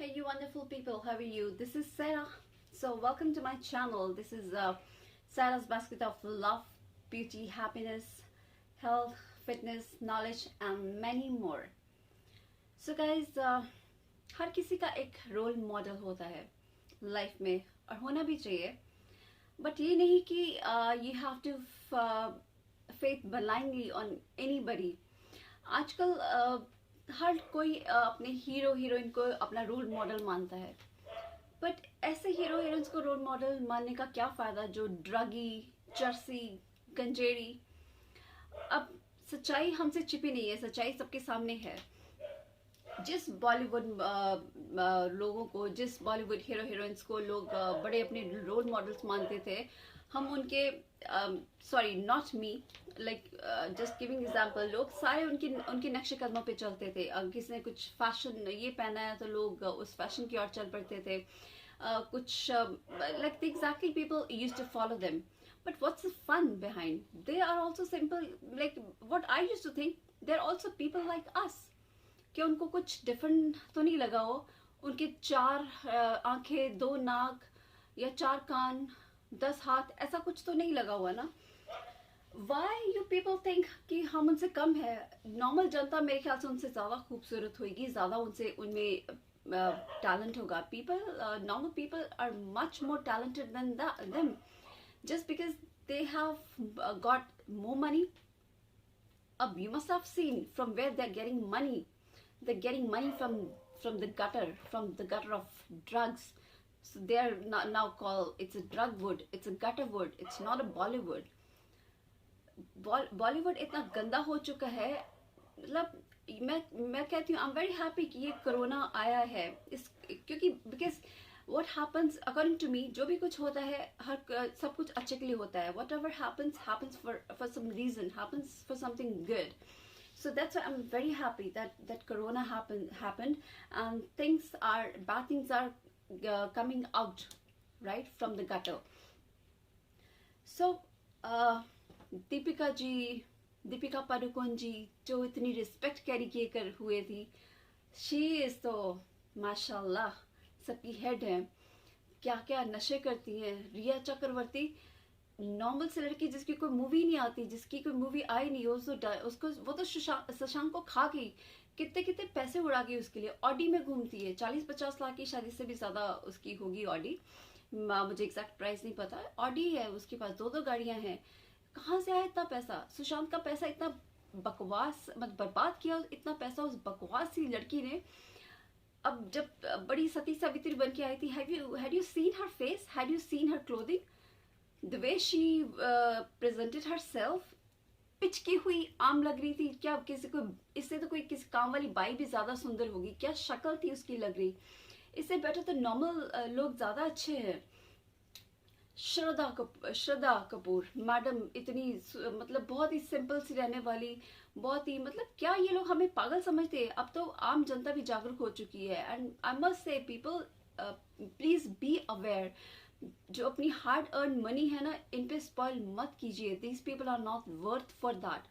Hey you wonderful people, how are you? This is Sarah. So welcome to my channel. This is Sarah's basket of love, beauty, happiness, health, fitness, knowledge and many more. So guys, हर किसी का एक role model होता है life में और होना भी चाहिए, बट ये नहीं कि you have to faith blindly on anybody. आजकल हर कोई अपने हीरो हीरोइन को अपना रोल मॉडल मानता है, बट ऐसे हीरो हीरोइंस को रोल मॉडल मानने का क्या फायदा जो ड्रगी, चरसी, गंजेड़ी. अब सच्चाई हमसे छिपी नहीं है, सच्चाई सबके सामने है. जिस बॉलीवुड लोगों को, जिस बॉलीवुड हीरो हीरोइंस को लोग बड़े अपने रोल मॉडल्स मानते थे, हम उनके sorry not me, like just giving example, लोग सारे उनके नक्शे कदमों पे चलते थे. किसी ने कुछ फैशन ये पहना है तो लोग उस फैशन की ओर चल पड़ते थे. कुछ like exactly people used to follow them. But what's the fun behind? They are also simple, like what I used to think, they are also people like us. कि उनको कुछ डिफरेंट तो नहीं लगा हो. उनके 4 आंखें, 2 नाक या 4 कान, 10 हाथ, ऐसा कुछ तो नहीं लगा हुआ ना. वाई यू पीपल थिंक कि हम उनसे कम है? नॉर्मल जनता मेरे ख्याल से उनसे ज्यादा खूबसूरत होगी, ज्यादा उनमें टैलेंट होगा. People, normal people are much more talented than them, just because they have got more money. You must have seen from where they're getting money. They're getting money from the gutter of drugs. So they're now called, it's a drug wood, it's a gutter wood, it's not a Bollywood. Bollywood इतना गंदा हो चुका है. मतलब मैं कहती हूँ I am very happy कि ये कोरोना आया है, इस क्योंकि because what happens according to me, जो भी कुछ होता है सब कुछ अच्छे के लिए होता है. Whatever happens for some reason, happens for something good. So that's why I'm very happy that Corona happened and bad things are coming out right from the gutter. So Deepika Padukone ji जो इतनी रिस्पेक्ट कैरी किए कर हुए थी, she is तो माशाल्लाह सबकी head है. क्या क्या नशे करती हैं. रिया चक्रवर्ती, नॉर्मल से लड़की जिसकी कोई मूवी नहीं आती, जिसकी कोई मूवी आई नहीं, उसको वो तो शशांक को खा गई. कितने कितने पैसे उड़ा गई उसके लिए. ऑडी में घूमती है, 40-50 लाख की, शायद इससे भी ज्यादा उसकी होगी ऑडी. मुझे एग्जैक्ट प्राइस नहीं पता. ऑडी है उसके पास, 2 गाड़ियां हैं. कहाँ से आया इतना पैसा? सुशांत का पैसा इतना बकवास मतलब बर्बाद किया इतना पैसा उस बकवास सी लड़की ने. अब जब बड़ी सती सावित्री बन के आई थी, had you seen her face, had you seen her clothing, the way she presented herself, पिचकी हुई आम लग रही थी. क्या किसी को इससे तो कोई किसी काम वाली बाई भी ज्यादा सुंदर होगी? क्या शक्ल थी उसकी लग रही. इससे बेटर तो नॉर्मल लोग ज्यादा अच्छे हैं. श्रद्धा कपूर मैडम, इतनी मतलब बहुत ही सिंपल सी रहने वाली, बहुत ही मतलब क्या ये लोग हमें पागल समझते हैं? अब तो आम जनता भी जागरूक हो चुकी है. And I must say people please be aware. जो अपनी हार्ड अर्न मनी है ना, इन पे स्पॉइल मत कीजिए. These people are not worth for that.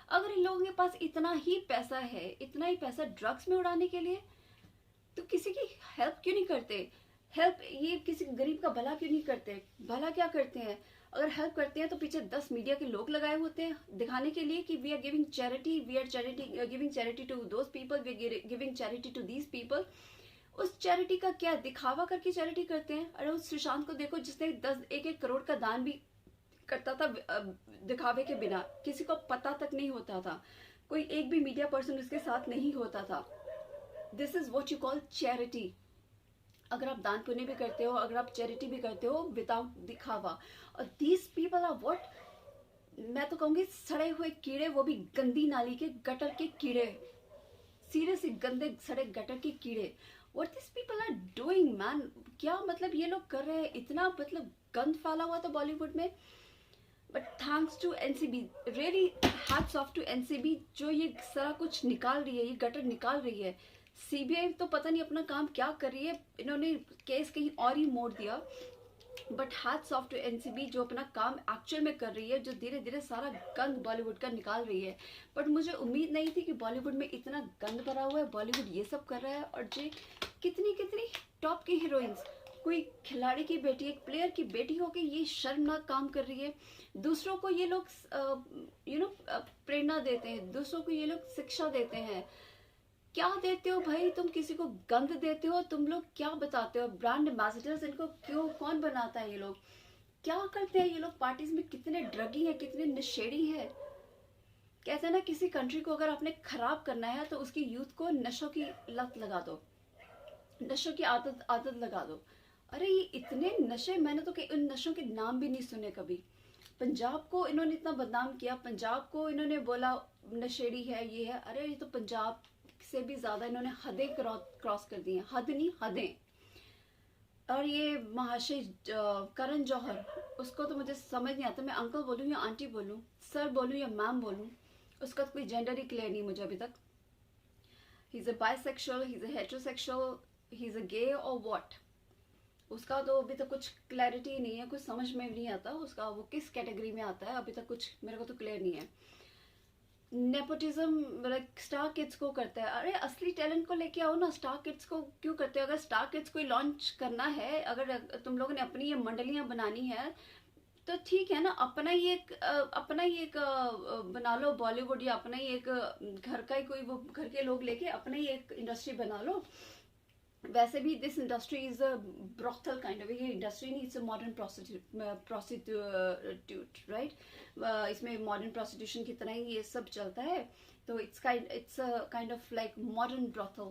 अगर इन लोगों के पास इतना ही पैसा है, इतना ही पैसा ड्रग्स में उड़ाने के लिए, तो किसी की हेल्प क्यों नहीं करते? हेल्प ये किसी गरीब का भला क्यों नहीं करते? भला क्या करते हैं? अगर हेल्प करते हैं तो पीछे 10 मीडिया के लोग लगाए होते हैं दिखाने के लिए कि we are giving charity, giving charity to those people, we are giving charity to these people. उस चैरिटी का क्या दिखावा करके चैरिटी करते हैं? अरे उस सुशांत को देखो जिसने 1 करोड़ का दान भी करता था दिखावे के बिना, किसी को पता तक नहीं होता था, कोई एक भी मीडिया पर्सन उसके साथ नहीं होता था. This is what you call charity. अगर आप दान पुण्य भी करते हो, अगर आप चैरिटी भी करते हो विदाउट दिखावा. और दीज पीपल आर व्हाट, मैं तो कहूंगी सड़े हुए कीड़े, वो भी गंदी नाली के गटर के कीड़े. सीरियसली गंदे सड़े गटर के कीड़े. What these people are doing, man? क्या मतलब ये लोग कर रहे हैं? इतना मतलब गंद फैला हुआ था बॉलीवुड में. But thanks to NCB, really hats off to NCB, जो ये सारा कुछ निकाल रही है, ये गटर निकाल रही है. सीबीआई तो पता नहीं अपना काम क्या कर रही है, इन्होंने केस कहीं और ही मोड़ दिया. But hats off to NCB जो अपना काम एक्चुअल में कर रही है, जो धीरे धीरे सारा गंद बॉलीवुड का निकाल रही है. बट मुझे उम्मीद नहीं थी कि बॉलीवुड में इतना गंद भरा हुआ है, बॉलीवुड ये सब कर रहा है. और कितनी कितनी टॉप की हीरोइंस, कोई खिलाड़ी की बेटी, एक प्लेयर की बेटी होके ये शर्मनाक काम कर रही है। दूसरों को ये लोग प्रेरणा देते हैं, दूसरों को ये लोग शिक्षा देते हैं। क्या देते हो भाई तुम? किसी को गंद देते हो तुम लोग? क्या बताते हो? ब्रांड एम्बेसडर्स इनको क्यों, कौन बनाता है? ये लोग क्या करते हैं? ये लोग पार्टीज में कितने ड्रगी हैं, कितने नशेड़ी है। कहते हैं ना, किसी कंट्री को अगर आपने खराब करना है तो उसकी यूथ को नशों की लत लगा दो, नशों की आदत लगा दो। अरे ये इतने नशे, मैंने तो उन नशों के नाम भी नहीं सुने कभी। पंजाब को इन्होंने इतना बदनाम किया, पंजाब को इन्होंने बोला नशेड़ी है, ये है। अरे ये तो पंजाब से भी ज्यादा इन्होंने हदें क्रॉस कर दी हैं, हद नहीं हदें। और ये महाशय करण जौहर, उसको तो मुझे समझ नहीं आता, मैं अंकल बोलूँ या आंटी बोलूँ, सर बोलूँ या मैम बोलूँ, उसका तो कोई जेंडर ही क्लियर नहीं मुझे अभी तक। He is a bisexual, he is a heterosexual, he is a gay और व्हाट, उसका तो अभी तक कुछ क्लैरिटी नहीं है, कुछ समझ में भी नहीं आता उसका वो किस कैटेगरी में आता है, अभी तक कुछ मेरे को तो क्लियर नहीं है। नेपोटिज्म लाइक स्टार किड्स को करता है। अरे असली टैलेंट को लेके आओ ना, स्टार किड्स को क्यों करते हो? अगर स्टार किड्स को लॉन्च करना है, अगर तुम लोगों ने अपनी ये मंडलियां बनानी है तो ठीक है ना, अपना ही एक बना लो बॉलीवुड, या अपना ही एक घर का ही कोई वो घर के लोग लेके अपना ही एक इंडस्ट्री बना लो। वैसे भी this industry is a brothel kind of, ये इंडस्ट्री नहीं, it's a modern prostitute right. इसमें मॉडर्न प्रोस्टिट्यूशन की तरह ही ये सब चलता है, तो it's kind of like modern brothel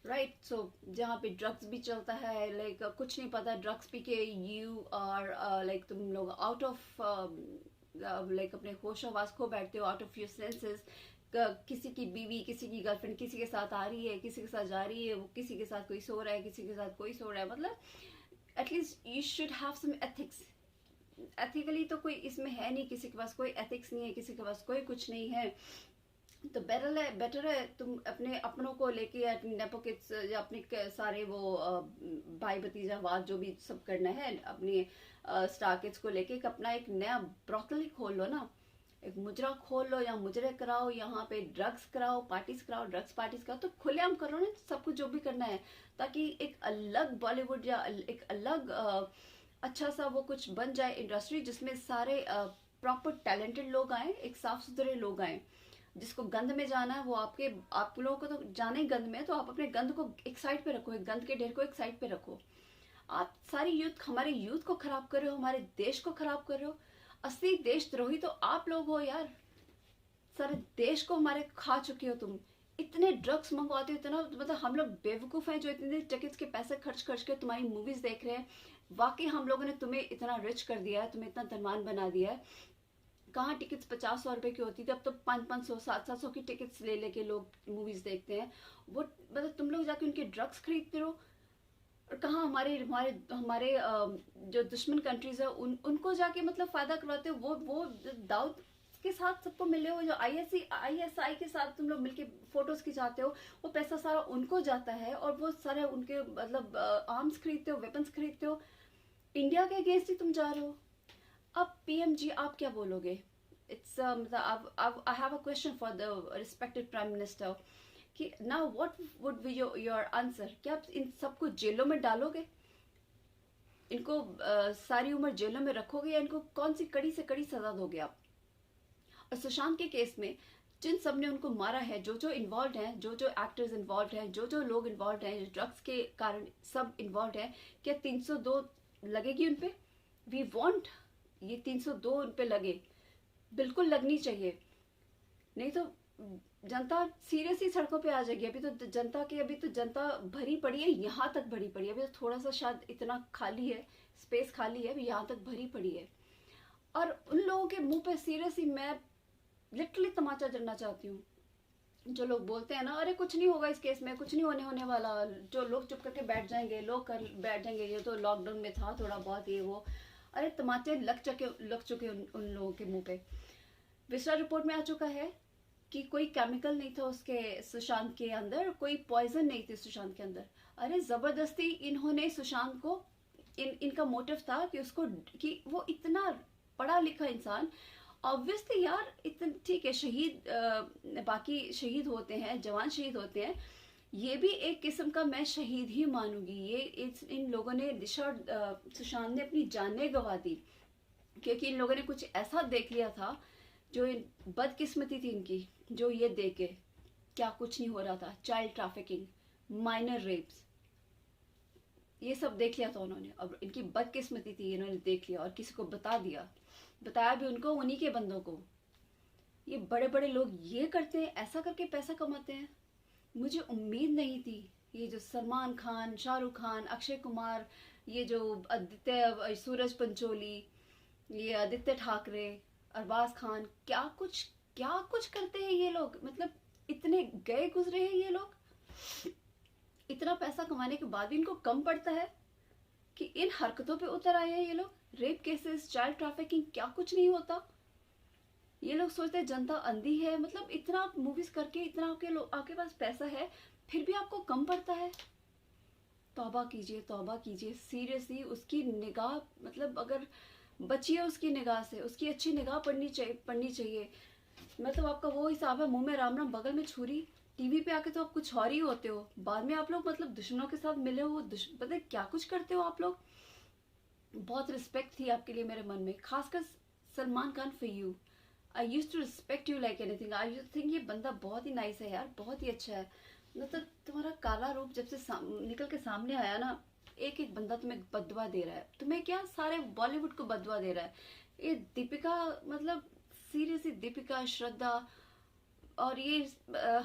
right. So जहाँ पे ड्रग्स भी चलता है, लाइक कुछ नहीं पता, ड्रग्स पी के यू आर लाइक तुम लोग आउट ऑफ लाइक अपने होश आवाज खो बैठते हो, आउट ऑफ योर सेंसेस। किसी की बीवी, किसी की गर्लफ्रेंड किसी के साथ आ रही है, किसी के साथ जा रही है, वो किसी के साथ कोई सो रहा है, किसी के साथ कोई सो रहा है। मतलब at least you should have some ethics. Ethically तो कोई इसमें है नहीं, किसी के पास कोई एथिक्स नहीं है, किसी के पास कोई कुछ नहीं है। तो बेटर है तुम अपने अपनों को लेके या नेपो किड्स या अपने सारे वो भाई भतीजावाद जो भी सब करना है अपनी स्टार किड्स को लेके, अपना एक नया ब्रॉथल खोल लो ना, एक मुजरा खोल लो, या मुजरे कराओ, यहाँ पे ड्रग्स कराओ, पार्टीज कराओ, ड्रग्स पार्टीज कराओ, तो खुलेआम करो ना सब कुछ जो भी करना है, ताकि एक अलग बॉलीवुड या एक अलग अच्छा सा वो कुछ बन जाए इंडस्ट्री, जिसमें सारे प्रॉपर टैलेंटेड लोग आए, एक साफ सुथरे लोग आए। जिसको गंद में जाना है वो आप लोगों को तो जाना ही गंद में, तो आप अपने गंद को एक साइड पे रखो, एक गंद के ढेर को एक साइड पे रखो। आप सारी हमारे यूथ को खराब कर रहे हो, हमारे देश को खराब कर रहे हो। असली देशद्रोही तो आप लोग हो यार, सारे देश को हमारे खा चुके हो तुम। इतने ड्रग्स मंगवाते हो, इतना मतलब हम लोग बेवकूफ हैं जो इतने टिकट्स के पैसे खर्च के तुम्हारी मूवीज देख रहे हैं। वाकई हम लोगों ने तुम्हें इतना रिच कर दिया है, तुम्हें इतना धनवान बना दिया है। कहाँ टिकट्स 50-100 रुपए की होती थी, अब तो 500-500 700 की टिकट्स ले लेके लोग मूवीज देखते हैं। वो मतलब तुम लोग जाके उनके ड्रग्स खरीदते रहो। और कहाँ हमारे हमारे हमारे जो दुश्मन कंट्रीज है उनको जाके मतलब फायदा करवाते हो। वो दाऊद के साथ सबको मिले हो, जो ISI के साथ तुम लोग मिलके फोटोज खिंचाते हो, वो पैसा सारा उनको जाता है, और वो सारे उनके मतलब आर्म्स खरीदते हो, वेपन्स खरीदते हो। इंडिया के अगेंस्ट ही तुम जा रहे हो। अब PMG आप क्या बोलोगे? इट्स मतलब I have a question for the respected prime minister कि now what would be your answer? क्या आप इन सबको जेलों में डालोगे? इनको सारी उम्र जेलों में रखोगे, या इनको कौन सी कड़ी से कड़ी सजा दोगे आप? और सुशांत के केस में जिन सब ने उनको मारा है, जो इन्वॉल्व हैं, जो एक्टर्स इन्वॉल्व हैं, जो लोग इन्वॉल्व हैं, जो ड्रग्स के कारण सब इन्वॉल्व हैं, क्या 302 लगेगी उन पे? वी वांट ये 302 उन पे लगे, बिल्कुल लगनी चाहिए। नहीं तो जनता सीरियसली सड़कों पे आ जाएगी। अभी तो जनता भरी पड़ी है, यहाँ तक भरी पड़ी है। अभी तो थोड़ा सा शायद इतना खाली है, स्पेस खाली है, अभी यहाँ तक भरी पड़ी है। और उन लोगों के मुंह पे सीरियसली मैं लिटरली तमाचा जड़ना चाहती हूँ, जो लोग बोलते हैं ना अरे कुछ नहीं होगा इस केस में, कुछ नहीं होने वाला, जो लोग चुप करके बैठ जाएंगे, बैठ जाएंगे, ये तो लॉकडाउन में था थोड़ा बहुत ये वो। अरे तमाचे लग चुके उन लोगों के मुंह पे। विस्टा रिपोर्ट में आ चुका है कि कोई केमिकल नहीं था उसके सुशांत के अंदर, कोई पॉइजन नहीं थी सुशांत के अंदर। अरे जबरदस्ती इन्होंने सुशांत को इनका मोटिव था कि उसको, कि वो इतना पढ़ा लिखा इंसान, ऑब्वियसली यार इतना ठीक है, शहीद बाकी शहीद होते हैं, जवान शहीद होते हैं, ये भी एक किस्म का मैं शहीद ही मानूंगी। ये इन लोगों ने, दिशा और सुशांत ने अपनी जानें गंवा दी, क्योंकि इन लोगों ने कुछ ऐसा देख लिया था, जो बदकिस्मती थी इनकी, जो ये देख के क्या कुछ नहीं हो रहा था। चाइल्ड ट्रैफिकिंग, माइनर रेप्स, ये सब देख लिया था उन्होंने। अब इनकी बदकिस्मती थी, इन्होंने देख लिया और किसी को बता दिया, बताया भी उनको, उन्हीं के बंदों को। ये बड़े बड़े लोग ये करते हैं, ऐसा करके पैसा कमाते हैं। मुझे उम्मीद नहीं थी। ये जो सलमान खान, शाहरुख खान, अक्षय कुमार, ये जो आदित्य, सूरज पंचोली, ये आदित्य ठाकरे, अरबाज खान, क्या कुछ करते हैं ये लोग। मतलब इतने गए गुजरे हैं ये लोग, इतना पैसा कमाने के बाद भी इनको कम पड़ता है कि इन हरकतों पे उतर आए हैं ये लोग। रेप केसेस, चाइल्ड ट्रैफिकिंग, क्या कुछ नहीं होता। ये लोग सोचते हैं जनता अंधी है। मतलब इतना आप मूवीज करके, इतना आपके पास पैसा है, फिर भी आपको कम पड़ता है। तौबा कीजिए, तौबा कीजिए। सीरियसली उसकी निगाह, मतलब अगर बचिए उसकी निगाह से, उसकी अच्छी निगाह पड़नी चाहिए। मतलब आपका वो हिसाब है, मुंह में राम राम बगल में छुरी। टीवी पे आके तो आप कुछ और ही होते हो, बाद में आप लोग मतलब दुश्मनों के साथ मिले हो, पता है क्या कुछ करते हो आप लोग। बहुत रिस्पेक्ट थी आपके लिए मेरे मन में, खासकर Salman Khan, for you. I use to respect you like anything. I use think ये बंदा बहुत ही नाइस है यार, बहुत ही अच्छा है। मतलब तुम्हारा काला रूप जब से निकल के सामने आया ना, एक एक बंदा तुम्हें बददुआ दे रहा है। तुम्हें क्या, सारे बॉलीवुड को बददुआ दे रहा है। ये दीपिका, मतलब सीरियसली दीपिका, श्रद्धा, और ये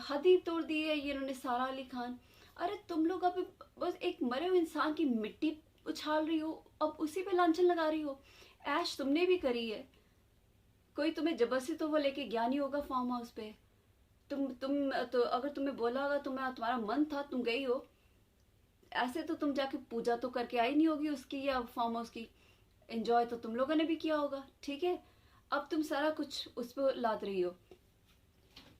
हद ही तोड़ दी है ये इन्होंने, सारा अली खान। अरे तुम लोग अब बस एक मरे हुए इंसान की मिट्टी उछाल रही हो, अब उसी पे लांछन लगा रही हो। ऐश तुमने भी करी है। कोई तुम्हें जबरदस्ती तो वो लेके गया नहीं होगा फार्म हाउस पे। तुम तो अगर तुम्हें बोला होगा, तुम्हारा मन था, तुम गई हो, ऐसे तो तुम जाके पूजा तो करके आई नहीं होगी उसकी या फार्म हाउस की। एंजॉय तो तुम लोगों ने भी किया होगा, ठीक है। अब तुम सारा कुछ उस पर लाद रही हो।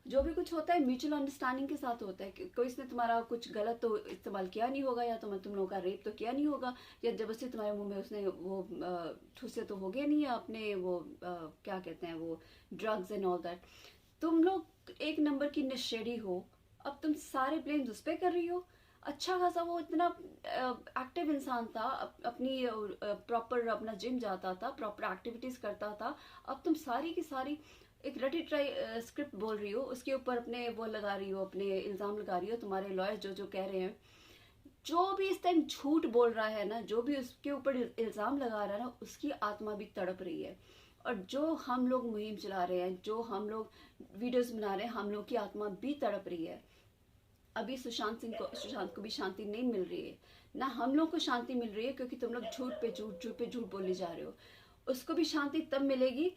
जो भी कुछ होता है म्यूचुअल अंडरस्टैंडिंग के साथ होता है। कोई इसने तुम्हारा कुछ गलत तो इस्तेमाल किया नहीं होगा, या तुम लोगों का रेप तो किया नहीं होगा, या जबरदस्ती तुम्हारे मुंह में उसने वो ठुसे तो हो गए नहीं, या अपने वो क्या कहते हैं वो ड्रग्स एंड ऑल दैट। तुम लोग एक नंबर की नशेड़ी हो। अब तुम सारे ब्लेम्स उस पर कर रही हो। अच्छा खासा वो इतना एक्टिव इंसान था, अपनी प्रॉपर अपना जिम जाता था, प्रॉपर एक्टिविटीज करता था। अब तुम सारी की सारी एक रटी ट्राई स्क्रिप्ट बोल रही हो, उसके ऊपर अपने वो लगा रही हो, अपने इल्जाम लगा रही हो। तुम्हारे लॉयर जो जो कह रहे हैं, जो भी इस टाइम झूठ बोल रहा है ना, जो भी उसके ऊपर इल्जाम लगा रहा है ना, उसकी आत्मा भी तड़प रही है। और जो हम लोग मुहिम चला रहे हैं, जो हम लोग वीडियोस बना रहे हैं, हम लोग की आत्मा भी तड़प रही है। अभी सुशांत को भी शांति नहीं मिल रही है ना, हम लोग को शांति मिल रही है, क्योंकि तुम लोग झूठ पे झूठ बोले जा रहे हो। उसको भी शांति तब मिलेगी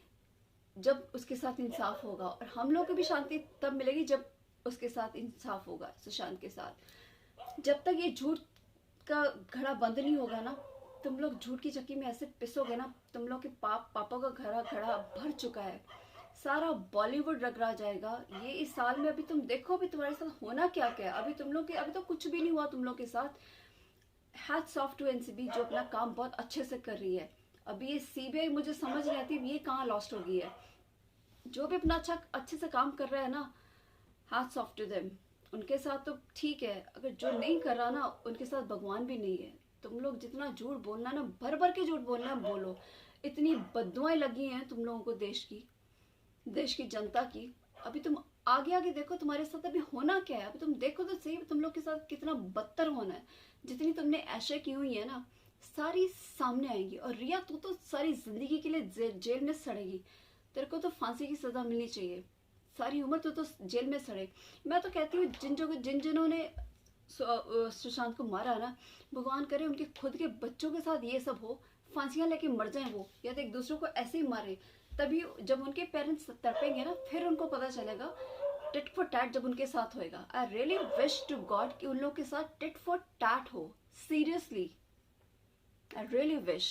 जब उसके साथ इंसाफ होगा, और हम लोग को भी शांति तब मिलेगी जब उसके साथ इंसाफ होगा, सुशांत के साथ। जब तक ये झूठ का घड़ा बंद नहीं होगा ना, तुम लोग झूठ की चक्की में ऐसे पिसोगे ना, तुम लोग के पापा का घड़ा भर चुका है। सारा बॉलीवुड रगड़ा जाएगा ये इस साल में। अभी तुम देखो, अभी तुम्हारे साथ होना क्या क्या है। अभी तुम लोग के, अभी तो कुछ भी नहीं हुआ तुम लोग के साथ। हैट्स ऑफ टू एनसीबी, जो अपना काम बहुत अच्छे से कर रही है। अभी ये सीबीआई मुझे समझ नहीं आती ये कहाँ लॉस्ट हो गई है। जो भी अपना अच्छे से काम कर रहा है ना, हैट्स ऑफ टू देम। उनके साथ तो ठीक है, अगर जो नहीं कर रहा ना, उनके साथ भगवान भी नहीं है। तुम लोग जितना झूठ बोलना ना, भर भर के झूठ बोलना, बोलो। इतनी बद्दुआएं लगी हैं तुम लोगों को देश की जनता की। अभी तुम आगे आगे देखो तुम्हारे साथ अभी होना क्या है। अभी तुम देखो तो सही, तुम लोग के साथ कितना बदतर होना है। जितनी तुमने ऐशे की हुई है ना, सारी सामने आएंगी। और रिया, तू तो सारी जिंदगी के लिए जेल में सड़ेगी। तेरे को तो फांसी की सजा मिलनी चाहिए। सारी उम्र तो जेल में सड़े। मैं तो कहती हूँ जिन्होंने सुशांत को मारा ना, भगवान करे उनके खुद के बच्चों के साथ ये सब हो, फांसियां लेके मर जाएं वो, या तो एक दूसरे को ऐसे ही मारे। तभी जब उनके पेरेंट्स तड़पेंगे ना, फिर उनको पता चलेगा टिट फॉर टैट जब उनके साथ होएगा। I really wish to God कि उन लोग के साथ टिट फॉर टैट हो। Seriously, I really wish.